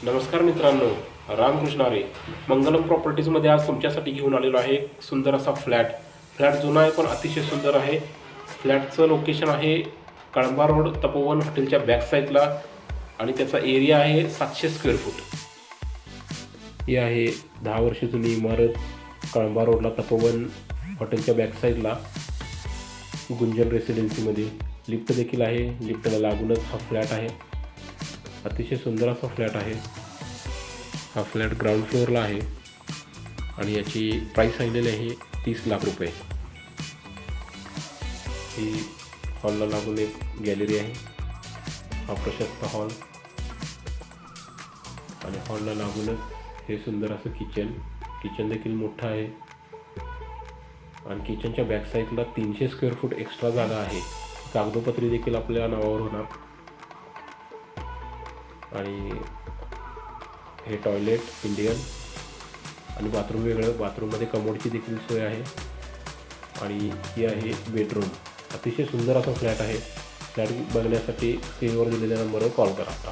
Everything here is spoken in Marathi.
नमस्कार मित्रांनो, रामकृष्ण हरी. मंगलम प्रॉपर्टीजमध्ये आज तुमच्यासाठी घेऊन आलेलो आहे एक सुंदर असा फ्लॅट जुना आहे पण अतिशय सुंदर आहे. फ्लॅटचं लोकेशन आहे कळंबा रोड तपोवन हॉटेलच्या बॅक साईडला आणि त्याचा एरिया आहे 700 स्क्वेअर फूट. ही आहे 10 वर्ष जुनी इमारत कळंबा रोडला तपोवन हॉटेलच्या बॅक साईडला गुंजन रेसिडेन्सीमध्ये. लिफ्ट देखील आहे, लिफ्टला लागूनच हा फ्लॅट आहे. अतिशय सुंदर असा फ्लॅट आहे. हा फ्लॅट ग्राउंड फ्लोअरला आहे आणि याची प्राईस सांगितलेली आहे 30 लाख रुपये. ही हॉलला लागून एक गॅलरी आहे. हा प्रशस्त हॉल आणि हॉलला लागूनच हे सुंदर असं किचन देखील मोठं आहे आणि किचनच्या बॅक साईडला 300 स्क्वेअर फूट एक्स्ट्रा जागा आहे. कागदोपत्री देखील आपल्या नावावर होणार. आणि हे टॉयलेट इंडियन आणि बाथरूम वेगळं. बाथरूममध्ये कमोडची देखील सोय आहे आणि ही आहे बेडरूम. अतिशय सुंदर असा फ्लॅट आहे. फ्लॅट बघण्यासाठी स्क्रीनवर दिलेल्या नंबरवर कॉल करा.